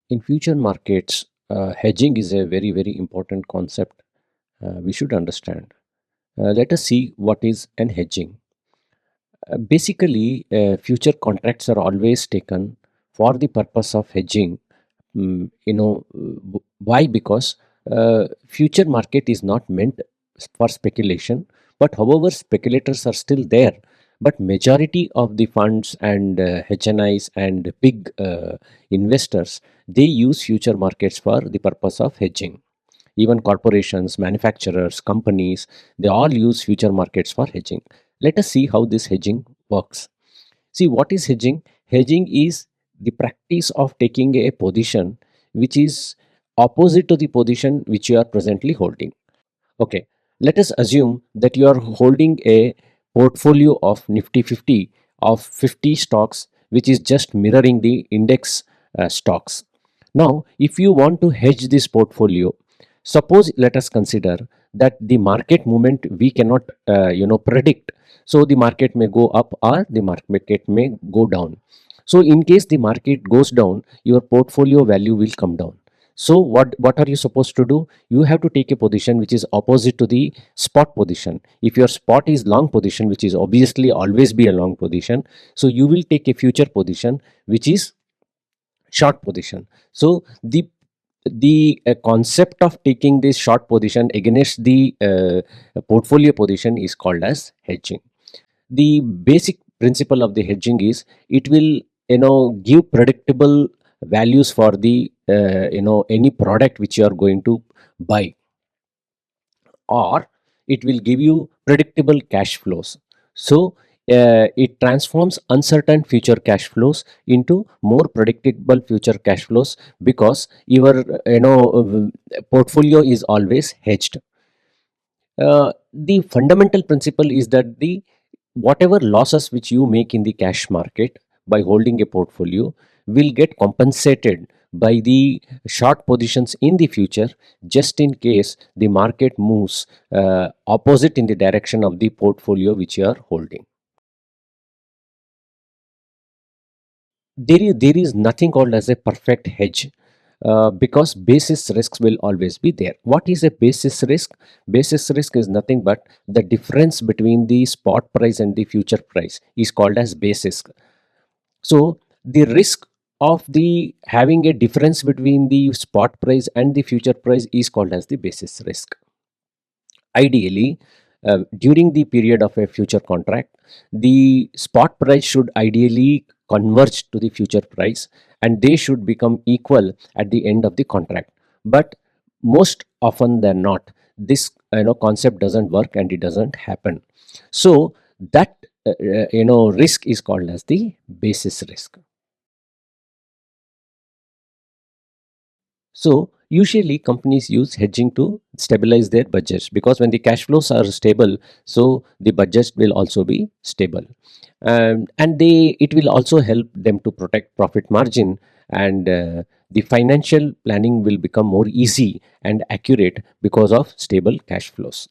In future markets, hedging is a very important concept we should understand. Let us see what is an hedging. Basically, future contracts are always taken for the purpose of hedging. Why? Because future market is not meant for speculation, but however speculators are still there, but majority of the funds and HNIs and big investors, they use future markets for the purpose of hedging. Even corporations, manufacturers, companies, they all use future markets for hedging. Let us see how this hedging works. See, what is hedging? Hedging is the practice of taking a position which is opposite to the position which you are presently holding. Okay, let us assume that you are holding a portfolio of Nifty 50 of 50 stocks, which is just mirroring the index stocks. Now, if you want to hedge this portfolio, suppose let us consider that the market movement we cannot predict. So the market may go up or the market may go down. So in case the market goes down, your portfolio value will come down. So what are you supposed to do? You have to take a position which is opposite to the spot position. If your spot is long position, which is obviously always be a long position, so you will take a future position which is short position. So the concept of taking this short position against the portfolio position is called as hedging. The basic principle of the hedging is it will give predictable values for the any product which you are going to buy, or it will give you predictable cash flows. So it transforms uncertain future cash flows into more predictable future cash flows, because your portfolio is always hedged. The fundamental principle is that the whatever losses which you make in the cash market by holding a portfolio will get compensated by the short positions in the future, just in case the market moves opposite in the direction of the portfolio which you are holding. There is nothing called as a perfect hedge, because basis risks will always be there. What is a basis risk? Basis risk is nothing but the difference between the spot price and the future price is called as basis. So the risk of the having a difference between the spot price and the future price is called as the basis risk. Ideally, during the period of a future contract, the spot price should ideally converge to the future price, and they should become equal at the end of the contract. But most often than not, this concept doesn't work and it doesn't happen. So that risk is called as the basis risk. So usually companies use hedging to stabilize their budgets, because when the cash flows are stable, so the budget will also be stable, and they it will also help them to protect profit margin, and the financial planning will become more easy and accurate because of stable cash flows.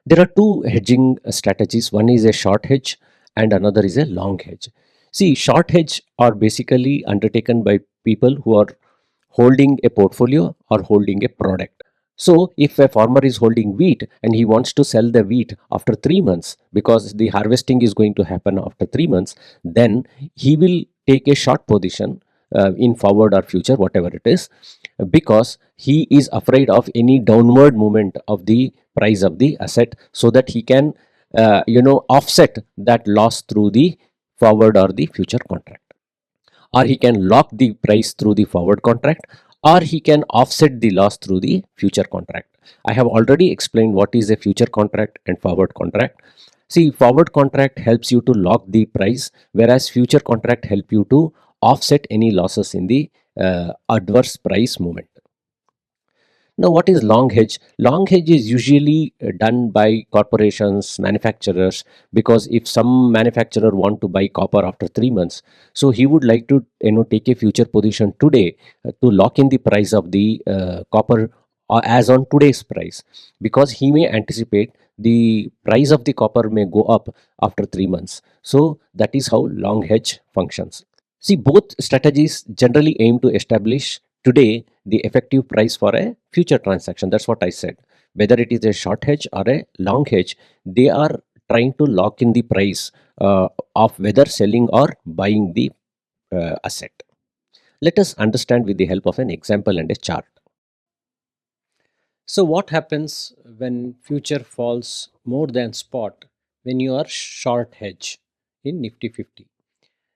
There are two hedging strategies. One is a short hedge and another is a long hedge. See, short hedge are basically undertaken by people who are holding a portfolio or holding a product. So, if a farmer is holding wheat and he wants to sell the wheat after 3 months, because the harvesting is going to happen after 3 months, then he will take a short position in forward or future, whatever it is, because he is afraid of any downward movement of the price of the asset, so that he can offset that loss through the forward or the future contract, or he can lock the price through the forward contract, or he can offset the loss through the future contract. I have already explained what is a future contract and forward contract. See, forward contract helps you to lock the price, whereas future contract help you to offset any losses in the adverse price movement. Now, what is long hedge? Long hedge is usually done by corporations, manufacturers, because if some manufacturer want to buy copper after 3 months, so he would like to take a future position today to lock in the price of the copper as on today's price, because he may anticipate the price of the copper may go up after 3 months. So that is how long hedge functions. See, both strategies generally aim to establish today the effective price for a future transaction. That's what I said. Whether it is a short hedge or a long hedge, they are trying to lock in the price of whether selling or buying the asset. Let us understand with the help of an example and a chart. So, what happens when future falls more than spot when you are short hedge in Nifty 50?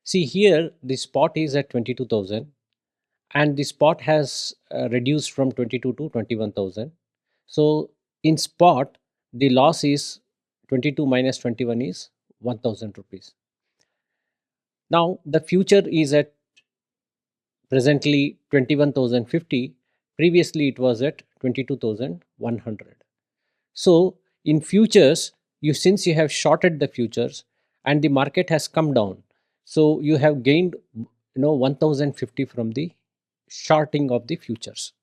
See, here the spot is at 22,000 and the spot has reduced from 22 to 21,000. So, in spot, the loss is 22 minus 21 is 1,000 rupees. Now, the future is at presently 21,050. Previously, it was at 22,100. So, in futures, you since you have shorted the futures and the market has come down, so you have gained 1050 from the shorting of the futures.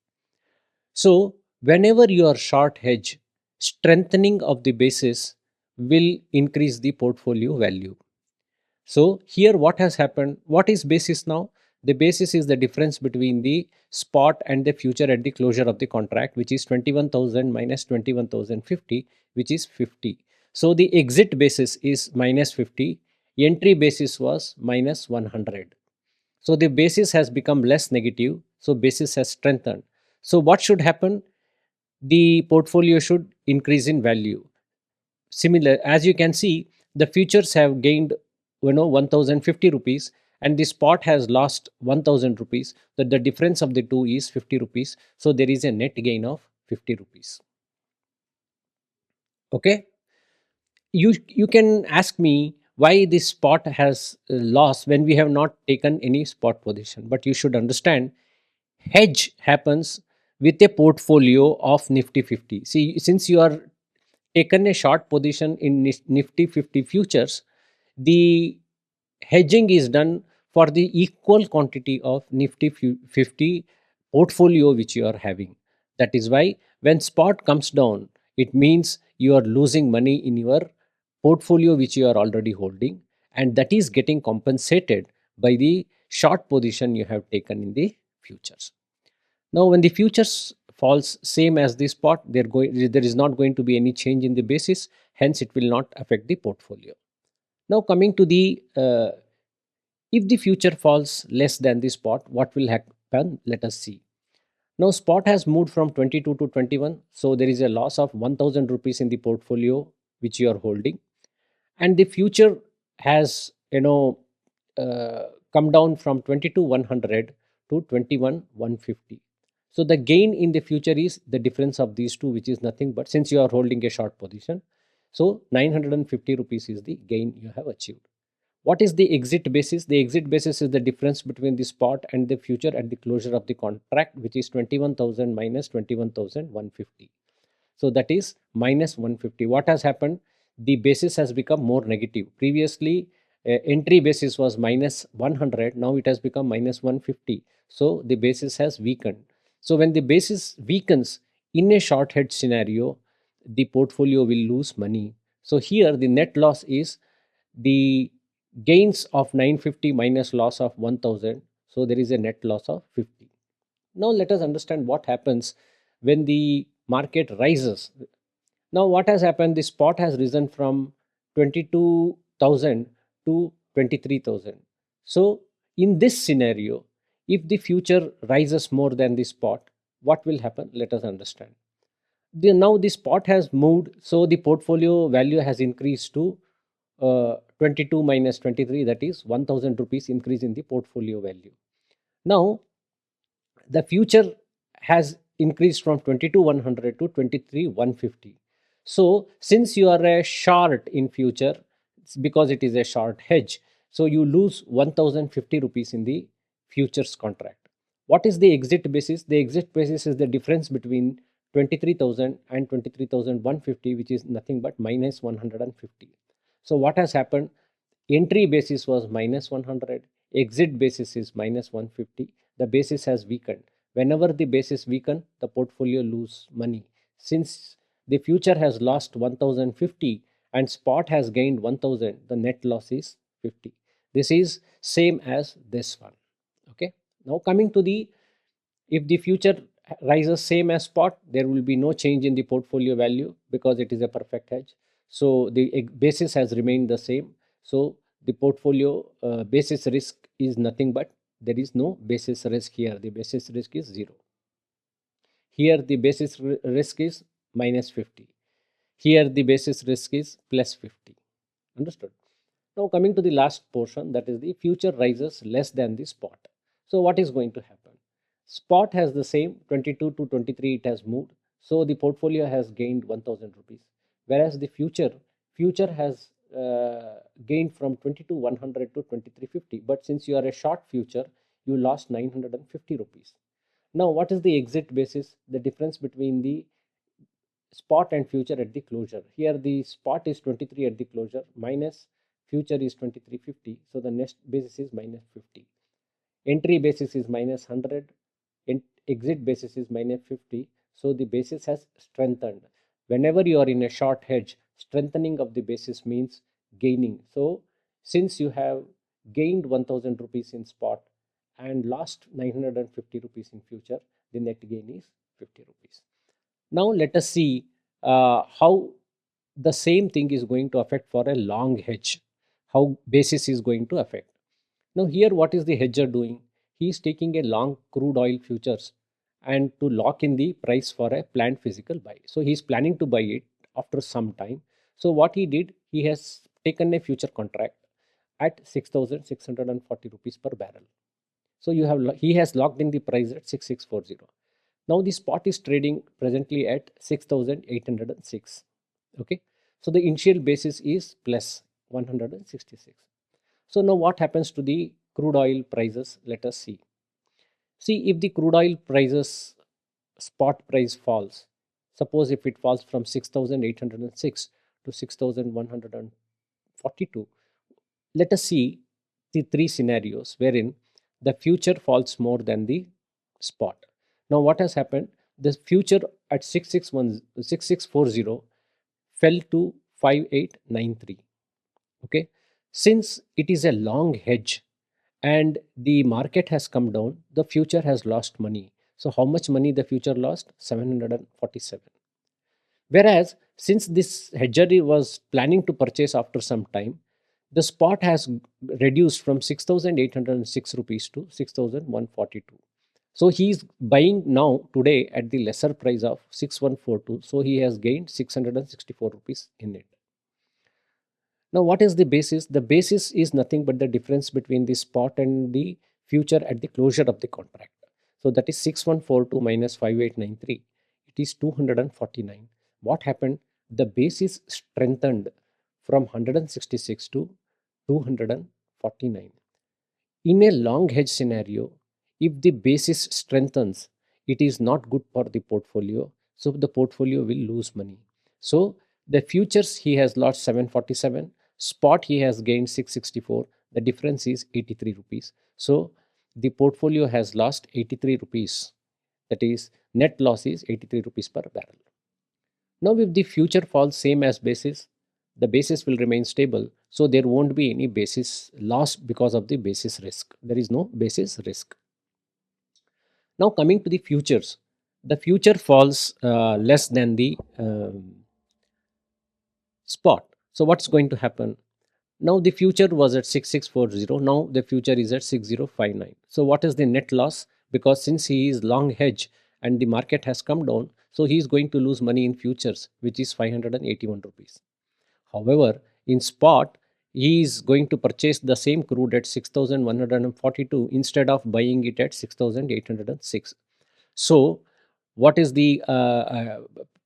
So, whenever you are short hedge, strengthening of the basis will increase the portfolio value. So here what has happened, what is basis now? The basis is the difference between the spot and the future at the closure of the contract, which is 21,000 minus 21,050, which is 50. So the exit basis is minus 50, entry basis was minus 100. So the basis has become less negative, so basis has strengthened. So what should happen? The portfolio should increase in value. Similar, as you can see, the futures have gained 1050 rupees and the spot has lost 1000 rupees. That the difference of the two is 50 rupees. So there is a net gain of 50 rupees. Okay, you can ask me why this spot has lost when we have not taken any spot position, but you should understand hedge happens with a portfolio of Nifty 50. See, since you are taken a short position in Nifty 50 futures, the hedging is done for the equal quantity of Nifty 50 portfolio which you are having. That is why when spot comes down, it means you are losing money in your portfolio which you are already holding, and that is getting compensated by the short position you have taken in the futures. Now, when the futures falls same as the spot, there is not going to be any change in the basis, hence it will not affect the portfolio. Now, coming to the if the future falls less than the spot, what will happen? Let us see. Now, spot has moved from 22 to 21, so there is a loss of 1000 rupees in the portfolio which you are holding, and the future has come down from 22 100 to 21 150. So the gain in the future is the difference of these two, which is nothing but, since you are holding a short position, so 950 rupees is the gain you have achieved. What is the exit basis? The exit basis is the difference between the spot and the future at the closure of the contract, which is 21,000 minus 21,150. So that is minus 150. What has happened? The basis has become more negative. Previously, entry basis was minus 100. Now it has become minus 150. So the basis has weakened. So when the basis weakens in a short hedge scenario, the portfolio will lose money. So here the net loss is the gains of 950 minus loss of 1000. So there is a net loss of 50. Now let us understand what happens when the market rises. Now what has happened? The spot has risen from 22,000 to 23,000. So in this scenario, if the future rises more than the spot, what will happen? Let us understand. Now the spot has moved, so the portfolio value has increased to 22 minus 23, that is 1000 rupees increase in the portfolio value. Now the future has increased from 22 100 to 23 150. So since you are a short in future, because it is a short hedge, so you lose 1050 rupees in the futures contract. What is the exit basis? The exit basis is the difference between 23,000 and 23,150, which is nothing but minus 150. So what has happened? Entry basis was minus 100, exit basis is minus 150. The basis has weakened. Whenever the basis weaken, the portfolio lose money. Since the future has lost 1050 and spot has gained 1000, the net loss is 50. This is same as this one. Okay. Now coming to the, if the future rises same as spot, there will be no change in the portfolio value because it is a perfect hedge. So the basis has remained the same. So the portfolio basis risk is nothing but, there is no basis risk here. The basis risk is 0. Here the basis risk is minus 50. Here the basis risk is plus 50. Understood? Now coming to the last portion, that is the future rises less than the spot. So what is going to happen? Spot has the same 22 to 23, it has moved. So the portfolio has gained 1000 rupees. Whereas the future has gained from 22 100 to 2350. But since you are a short future, you lost 950 rupees. Now what is the exit basis? The difference between the spot and future at the closure. Here the spot is 23 at the closure minus future is 2350. So the next basis is minus 50. Entry basis is minus 100. Exit basis is minus 50. So the basis has strengthened. Whenever you are in a short hedge, strengthening of the basis means gaining. So since you have gained 1000 rupees in spot and lost 950 rupees in future, the net gain is 50 rupees. Now let us see how the same thing is going to affect for a long hedge, how basis is going to affect. Now here what is the hedger doing? He is taking a long crude oil futures and to lock in the price for a planned physical buy. So he is planning to buy it after some time. So what he did, he has taken a future contract at 6,640 rupees per barrel. So he has locked in the price at 6640. Now the spot is trading presently at 6,806. Okay. So the initial basis is plus 166. So now what happens to the crude oil prices? Let us see. See, if the crude oil prices spot price falls, suppose if it falls from 6,806 to 6,142, let us see the three scenarios wherein the future falls more than the spot. Now what has happened? The future at 6640 fell to 5893. Okay. Since it is a long hedge and the market has come down, the future has lost money. So how much money the future lost? 747. Whereas since this hedger was planning to purchase after some time, the spot has reduced from 6,806 rupees to 6,142. So he is buying now today at the lesser price of 6142. So he has gained 664 rupees in it. Now what is the basis? The basis is nothing but the difference between the spot and the future at the closure of the contract. So that is 6142 minus 5893. It is 249. What happened? The basis strengthened from 166 to 249. In a long hedge scenario, if the basis strengthens, it is not good for the portfolio. So the portfolio will lose money. So the futures he has lost 747, spot he has gained 664. The difference is 83 rupees. So the portfolio has lost 83 rupees. That is, net loss is 83 rupees per barrel. Now if the future falls same as basis, the basis will remain stable. So there won't be any basis loss because of the basis risk. There is no basis risk. Now coming to the futures, the future falls less than the spot. So what's going to happen? Now the future was at 6640. Now the future is at 6059. So what is the net loss? Because since he is long hedge and the market has come down, so he is going to lose money in futures, which is 581 rupees. However, in spot, he is going to purchase the same crude at 6142 instead of buying it at 6806. So what is the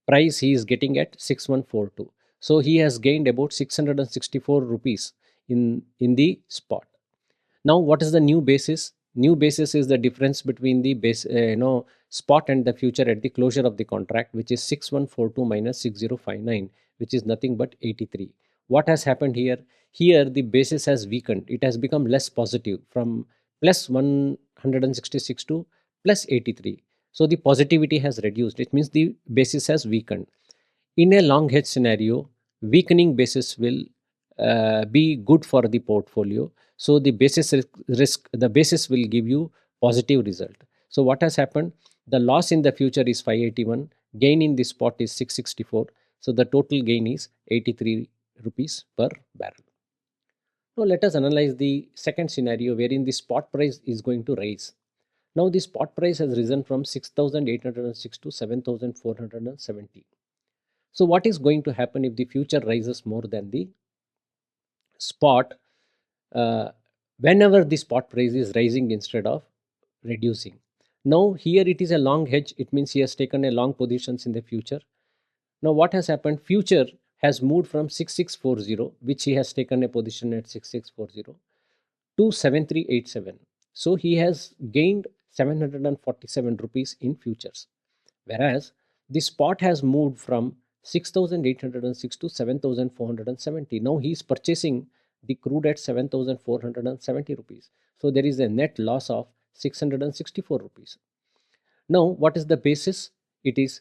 price he is getting at? 6142. So he has gained about 664 rupees in the spot. Now what is the new basis? New basis is the difference between the base spot and the future at the closure of the contract, which is 6142 minus 6059, which is nothing but 83. What has happened here? Here the basis has weakened. It has become less positive from plus 166 to plus 83. So the positivity has reduced. It means the basis has weakened. In a long hedge scenario, weakening basis will be good for the portfolio. So the the basis will give you positive result. So what has happened? The loss in the future is 581, gain in the spot is 664. So the total gain is 83 rupees per barrel. Now let us analyze the second scenario wherein the spot price is going to rise. Now the spot price has risen from 6,806 to 7,470. So what is going to happen if the future rises more than the spot, uh, whenever the spot price is rising instead of reducing? Now here it is a long hedge, it means he has taken a long positions in the future. Now what has happened? Future has moved from 6640, which he has taken a position at 6640, to 7387. So he has gained 747 rupees in futures, whereas the spot has moved from 6806 to 7470. Now he is purchasing the crude at 7470 rupees. So there is a net loss of 664 rupees. Now what is the basis? It is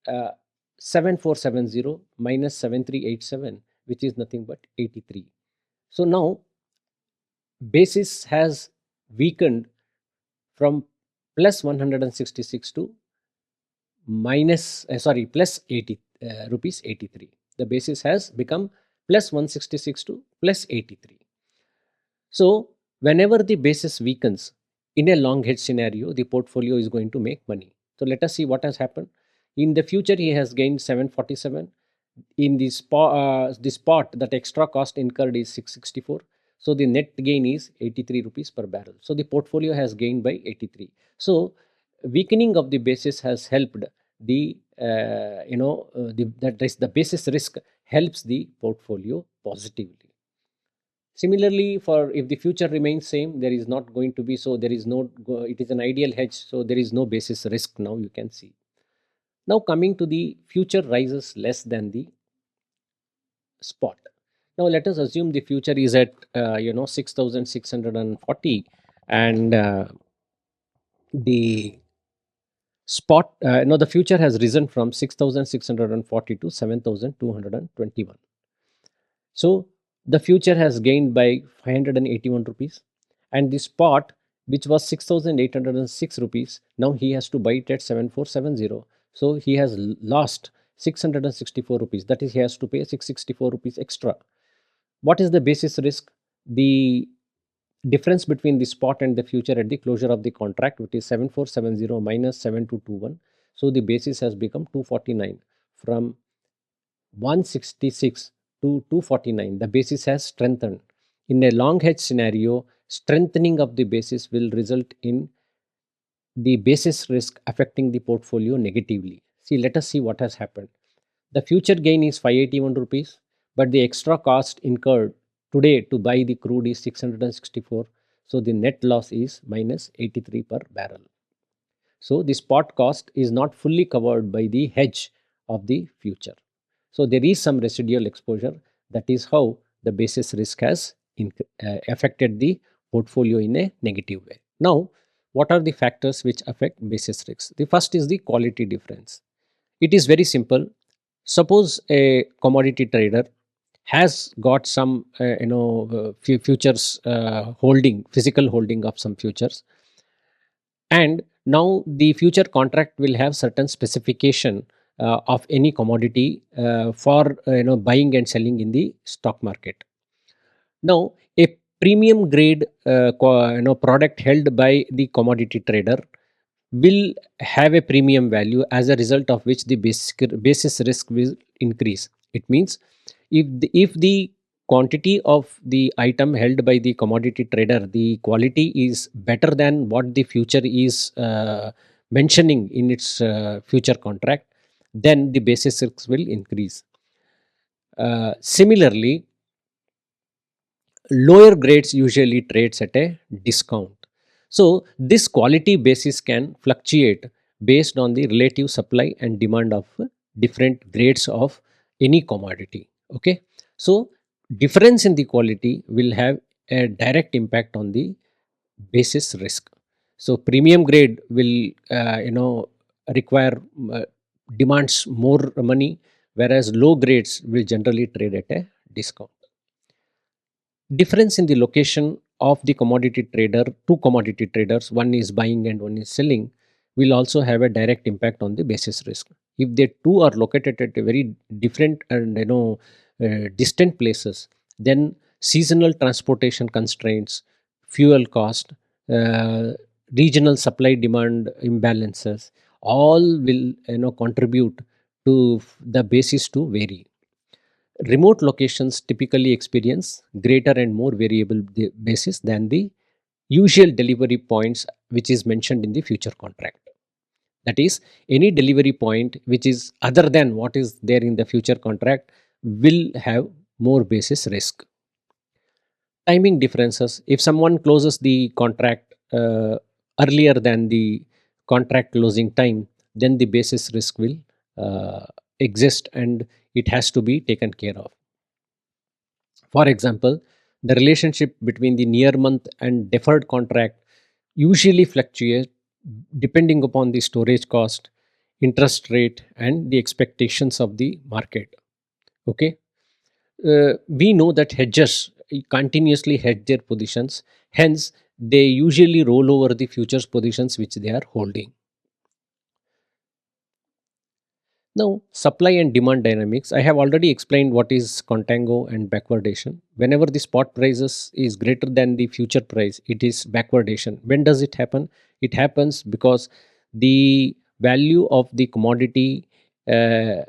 uh, 7470 minus 7387, which is nothing but 83. So now basis has weakened from plus 166 to minus sorry plus 80 rupees 83. The basis has become plus 166 to plus 83. So whenever the basis weakens in a long hedge scenario, the portfolio is going to make money. So let us see what has happened. In the future, he has gained 747. In the spot, that extra cost incurred is 664. So the net gain is 83 rupees per barrel. So the portfolio has gained by 83. So weakening of the basis has helped the the basis risk helps the portfolio positively. Similarly, for if the future remains same, there is not going to be, so there is no it is an ideal hedge, so there is no basis risk. Now you can see. Now coming to the future rises less than the spot. Now let us assume the future is at 6640, and the spot no the future has risen from 6640 to 7221. So the future has gained by 581 rupees, and the spot, which was 6806 rupees, now he has to buy it at 7470. So he has lost 664 rupees, that is he has to pay 664 rupees extra. What is the basis risk? The difference between the spot and the future at the closure of the contract, which is 7470 minus 7221. So the basis has become 249. From 166 to 249, the basis has strengthened. In a long hedge scenario, strengthening of the basis will result in the basis risk affecting the portfolio negatively. See, let us see what has happened. The future gain is 581 rupees, but the extra cost incurred today to buy the crude is 664. So the net loss is minus 83 per barrel. So the spot cost is not fully covered by the hedge of the future. So there is some residual exposure. That is how the basis risk has affected the portfolio in a negative way. Now, what are the factors which affect basis risk? The first is the quality difference. It is very simple. Suppose a commodity trader has got some futures holding, physical holding of some futures, and now the future contract will have certain specification of any commodity for buying and selling in the stock market. Now a premium grade product held by the commodity trader will have a premium value, as a result of which the basis risk will increase. It means if the quantity of the item held by the commodity trader, the quality is better than what the future is mentioning in its future contract, then the basis risk will increase. Similarly, lower grades usually trades at a discount. So this quality basis can fluctuate based on the relative supply and demand of different grades of any commodity. Okay, so difference in the quality will have a direct impact on the basis risk. So premium grade will require demands more money, whereas low grades will generally trade at a discount. Difference in the location of the commodity trader, two commodity traders, one is buying and one is selling, will also have a direct impact on the basis risk. If they two are located at a very different and distant places, then seasonal transportation constraints, fuel cost, uh, regional supply demand imbalances, all will contribute to the basis to vary. Remote locations typically experience greater and more variable basis than the usual delivery points which is mentioned in the future contract. That is, any delivery point which is other than what is there in the future contract will have more basis risk. Timing differences: if someone closes the contract earlier than the contract closing time, then the basis risk will uh, exist and it has to be taken care of. For example, the relationship between the near month and deferred contract usually fluctuates depending upon the storage cost, interest rate, and the expectations of the market. Okay, we know that hedgers continuously hedge their positions, hence, they usually roll over the futures positions which they are holding. Now, supply and demand dynamics. I have already explained what is contango and backwardation. Whenever the spot prices is greater than the future price, it is backwardation. When does it happen? It happens because the value of the commodity, the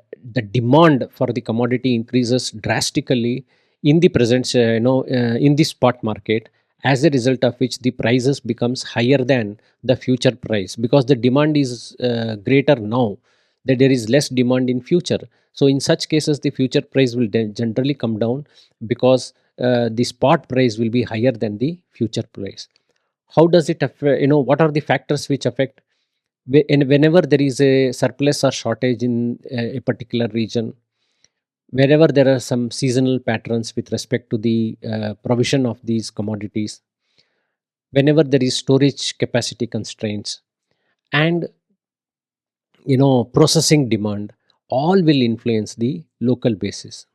demand for the commodity increases drastically in the present, in the spot market. As a result of which the prices becomes higher than the future price because the demand is greater now, that there is less demand in future. So in such cases the future price will generally come down because the spot price will be higher than the future price. How does it affect, what are the factors which affect? And whenever there is a surplus or shortage in a particular region, wherever there are some seasonal patterns with respect to the provision of these commodities, whenever there is storage capacity constraints, and processing demand, all will influence the local basis.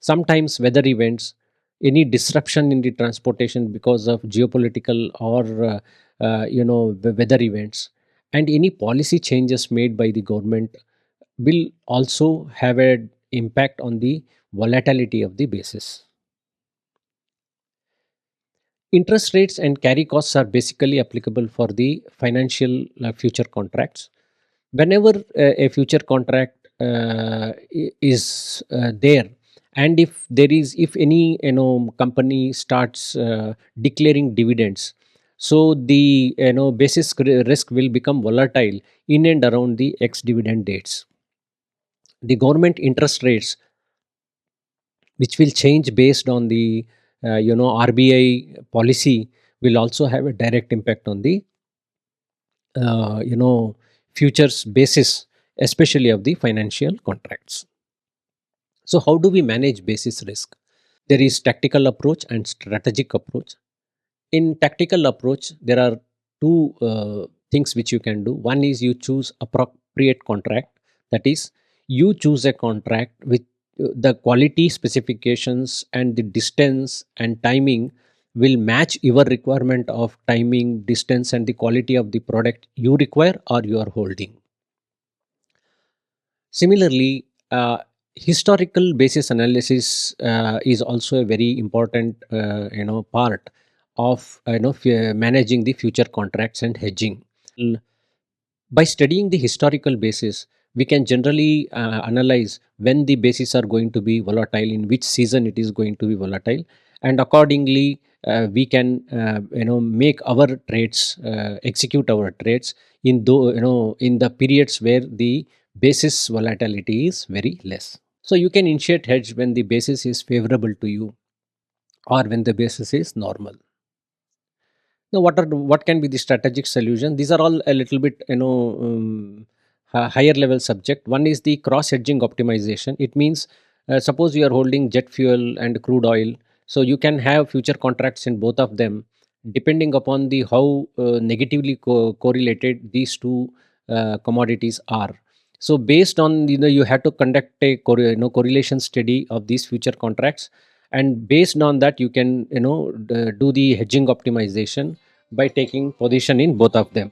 Sometimes weather events, any disruption in the transportation because of geopolitical or the weather events, and any policy changes made by the government will also have an impact on the volatility of the basis. Interest rates and carry costs are basically applicable for the financial future contracts. Whenever a future contract is there, and if any company starts declaring dividends, so the basis risk will become volatile in and around the ex dividend dates. The government interest rates, which will change based on the RBI policy, will also have a direct impact on the uh, you know futures basis, especially of the financial contracts. So how do we manage basis risk? There is tactical approach and strategic approach. In tactical approach, there are two things which you can do. One is you choose appropriate contract. That is, you choose a contract with the quality specifications and the distance and timing will match your requirement of timing, distance, and the quality of the product you require or you are holding. Similarly, historical basis analysis is also a very important part of managing the future contracts and hedging. By studying the historical basis, we can generally analyze when the bases are going to be volatile, in which season it is going to be volatile, and accordingly we can make our trades, execute our trades in the periods where the basis volatility is very less. So you can initiate hedge when the basis is favorable to you or when the basis is normal. Now, what can be the strategic solution? These are all a little bit higher level subject. One is the cross hedging optimization. It means suppose you are holding jet fuel and crude oil, so you can have future contracts in both of them, depending upon the how negatively correlated these two commodities are. So based on you have to conduct a correlation study of these future contracts, and based on that you can do the hedging optimization by taking position in both of them.